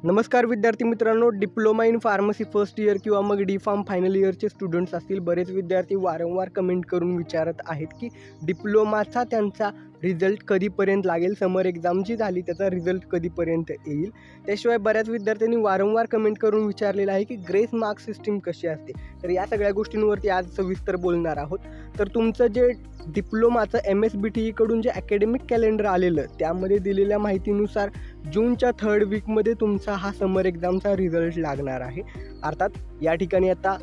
नमस्कार विद्यार्थी मित्रांनो, diploma in pharmacy first year किंवा मग डी फार्म फायनल इयरचे स्टुडंट्स असतील. बरेच विद्यार्थी वारंवार कमेंट करून विचारत आहेत की डिप्लोमाचा त्यांचा रिझल्ट कधीपर्यंत लागेल, समर एक्झामची झाली त्याचा रिझल्ट कधीपर्यंत येईल. त्याशिवाय बऱ्याच विद्यार्थ्यांनी वारंवार कमेंट करून विचारलेलं आहे की ग्रेस मार्क्स सिस्टीम कशी असते. तर या सगळ्या गोष्टींवरती आज सविस्तर बोलणार आहोत. तर तुमचं जे डिप्लोमाचं MSBTEकडून जे अकॅडमिक कॅलेंडर आलेलं त्यामध्ये दिलेल्या माहितीनुसार जूनच्या 3rd वीकमध्ये तुमचा हा समर एक्झामचा रिझल्ट लागणार आहे. अर्थात या ठिकाणी आता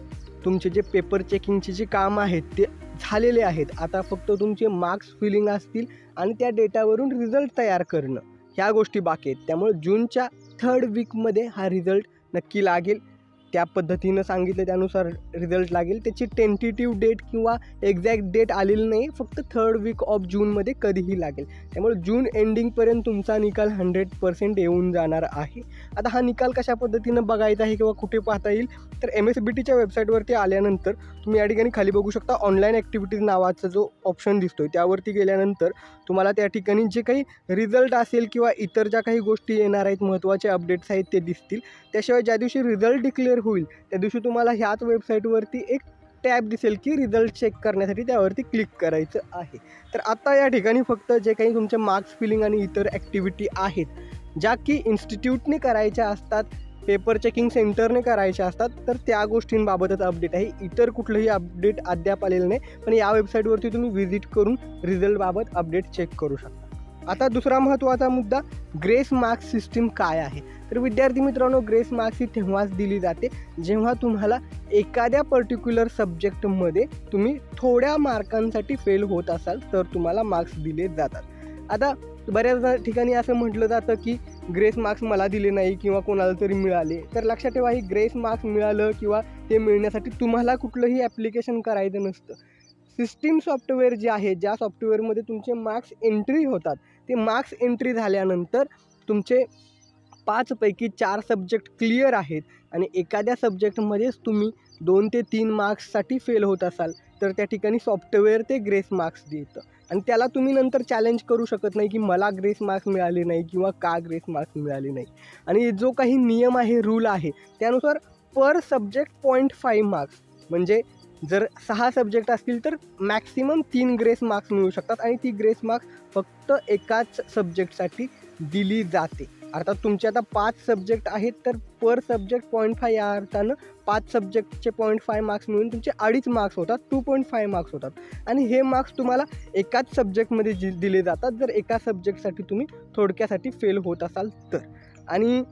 तुमचे जे पेपर चेकिंगचे जे काम आहेत ते झालेले आहेत. आता फक्त तुमचे मार्क्स फिलिंग असतील आणि त्या डेटावरून रिझल्ट तयार करणं ह्या गोष्टी बाकी आहेत. त्यामुळे जूनच्या 3rd वीकमध्ये हा रिझल्ट नक्की लागेल. त्या पद्धतीनं सांगितलं त्यानुसार रिझल्ट लागेल. त्याची टेंटेटिव्ह डेट किंवा एक्झॅक्ट डेट आलेली नाही, फक्त 3rd वीक ऑफ जूनमध्ये कधीही लागेल. त्यामुळे जून एंडिंगपर्यंत तुमचा निकाल 100% येऊन जाणार आहे. आता हा निकाल कशा पद्धतीनं बघायचा आहे किंवा कुठे पाहता येईल, तर MSBTच्या वेबसाईटवरती आल्यानंतर तुम्ही या ठिकाणी खाली बघू शकता. ऑनलाईन ॲक्टिव्हिटीज नावाचा जो ऑप्शन दिसतोय त्यावरती गेल्यानंतर तुम्हाला त्या ठिकाणी जे काही रिझल्ट असेल किंवा इतर ज्या काही गोष्टी येणार आहेत, महत्त्वाचे अपडेट्स आहेत ते दिसतील. त्याशिवाय ज्या दिवशी रिझल्ट डिक्लेअर होईल त्या दिवशी तुम्हाला ह्याच वेबसाईटवरती एक टॅब दिसेल की रिझल्ट चेक करण्यासाठी, त्यावरती क्लिक करायचं आहे. तर आता या ठिकाणी फक्त जे काही तुमचे मार्क्स फिलिंग आणि इतर ॲक्टिव्हिटी आहेत ज्या की इन्स्टिट्यूटने करायच्या असतात, पेपर चेकिंग सेंटरने करायच्या असतात, तर त्या गोष्टींबाबतच अपडेट आहे. इतर कुठलंही अपडेट अद्याप आलेलं नाही, पण या वेबसाईटवरती तुम्ही व्हिजिट करून रिझल्टबाबत अपडेट चेक करू शकता. आता दुसरा महत्त्वाचा मुद्दा, ग्रेस मार्क्स सिस्टीम काय आहे. तर विद्यार्थी मित्रांनो, ग्रेस मार्क्स ही तेव्हाच दिली जाते जेव्हा तुम्हाला एखाद्या पर्टिक्युलर सब्जेक्टमध्ये तुम्ही थोड्या मार्कांसाठी फेल होत असाल तर तुम्हाला मार्क्स दिले जातात. आता बऱ्याच ठिकाणी असं म्हटलं जातं की ग्रेस मार्क्स मला दिले नाही किंवा कोणाला तरी मिळाले. तर लक्षात ठेवा, ही ग्रेस मार्क्स मिळालं किंवा ते मिळण्यासाठी तुम्हाला कुठलंही ॲप्लिकेशन करायचं नसतं. सिस्टीम सॉफ्टवेअर जे आहे, ज्या सॉफ्टवेअरमध्ये तुमचे मार्क्स एंट्री होतात, ते मार्क्स एंट्री झाल्यानंतर तुमचे 5 पैकी 4 सब्जेक्ट क्लिअर आहेत आणि एखाद्या सब्जेक्टमध्येच तुम्ही 2 ते 3 मार्क्ससाठी फेल होत असाल तर त्या ठिकाणी सॉफ्टवेअर ते ग्रेस मार्क्स देतं आणि त्याला तुम्ही नंतर चॅलेंज करू शकत नाही की मला ग्रेस मार्क्स मिळाले नाही किंवा का ग्रेस मार्क्स मिळाले नाही. आणि जो काही नियम आहे, रूल आहे, त्यानुसार पर सब्जेक्ट 0.5 मार्क्स, म्हणजे जर 6 सब्जेक्ट असतील तर मॅक्सिमम 3 ग्रेस मार्क्स मिळू शकतात आणि ती ग्रेस मार्क्स फक्त एकाच सब्जेक्टसाठी दिली जाते. अर्थात तुमचे आता 5 सब्जेक्ट आहेत तर पर सब्जेक्ट 0.5 या अर्थानं 5 सब्जेक्टचे 0.5 मार्क्स मिळून तुमचे 2.5 मार्क्स होतात, 2.5 मार्क्स होतात. आणि हे मार्क्स तुम्हाला एकाच सब्जेक्टमध्ये दिले जातात जर एका सब्जेक्टसाठी तुम्ही थोडक्यासाठी फेल होत असाल तर. आणि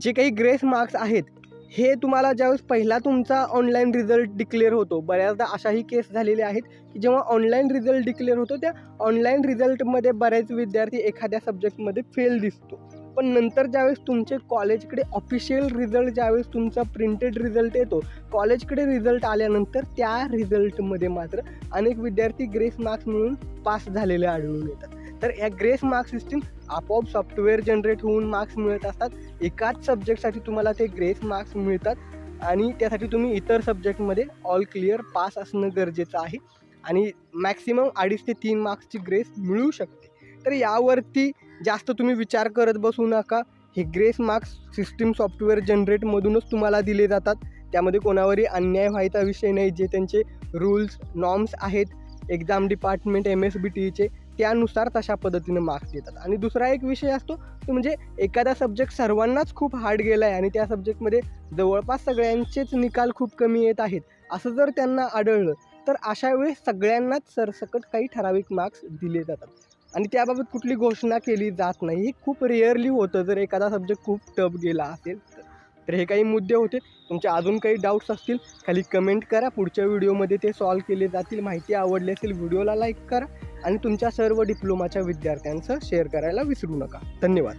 जे काही ग्रेस मार्क्स आहेत हे तुम्हाला ज्यावेळेस पहिला तुमचा ऑनलाईन रिझल्ट डिक्लेअर होतो, बऱ्याचदा अशाही केस झालेल्या आहेत की जेव्हा ऑनलाईन रिझल्ट डिक्लेअर होतो त्या ऑनलाईन रिझल्टमध्ये बरेच विद्यार्थी एखाद्या सब्जेक्टमध्ये फेल दिसतो. पण नंतर ज्यावेळेस तुमचे कॉलेजकडे ऑफिशियल रिझल्ट, ज्यावेळेस तुमचा प्रिंटेड रिझल्ट येतो, कॉलेजकडे रिझल्ट आल्यानंतर त्या रिझल्टमध्ये मात्र अनेक विद्यार्थी ग्रेस मार्क्स मिळून पास झालेले आढळून येतात. तर या ग्रेस मार्क्स सिस्टीम आपोआप सॉफ्टवेअर जनरेट होऊन मार्क्स मिळत असतात. एकाच सब्जेक्टसाठी तुम्हाला ते ग्रेस मार्क्स मिळतात आणि त्यासाठी तुम्ही इतर सब्जेक्टमध्ये ऑल क्लिअर पास असणं गरजेचं आहे आणि मॅक्सिमम 2.5 ते 3 मार्क्सची ग्रेस मिळू शकते. तर यावरती जास्त तुम्ही विचार करत बसू नका. हे ग्रेस मार्क्स सिस्टीम सॉफ्टवेअर जनरेटमधूनच तुम्हाला दिले जातात. त्यामध्ये कोणावरही अन्याय व्हायचा विषय नाही. जे त्यांचे रूल्स नॉर्म्स आहेत एक्झाम डिपार्टमेंट MSBTEचे, त्यानुसार तशा पद्धतीनं मार्क्स देतात. आणि दुसरा एक विषय असतो तो म्हणजे एखादा सब्जेक्ट सर्वांनाच खूप हार्ड गेला आहे आणि त्या सब्जेक्टमध्ये जवळपास सगळ्यांचेच निकाल खूप कमी येत आहेत असं जर त्यांना आढळलं तर अशा वेळेस सगळ्यांनाच सरसकट काही ठराविक मार्क्स दिले जातात आणि त्याबाबत कुठली घोषणा केली जात नाही. हे खूप रेअरली होतं जर एखादा सब्जेक्ट खूप टफ गेला असेल तर. तर हे काही मुद्दे होते. तुमचे अजून काही डाऊट्स असतील खाली कमेंट करा, पुढच्या व्हिडिओमध्ये ते सॉल्व केले जातील. माहिती आवडली असेल व्हिडिओला लाईक करा आणि तुमच्या सर्व डिप्लोमाच्या विद्यार्थ्यांचं शेअर करायला विसरू नका. धन्यवाद.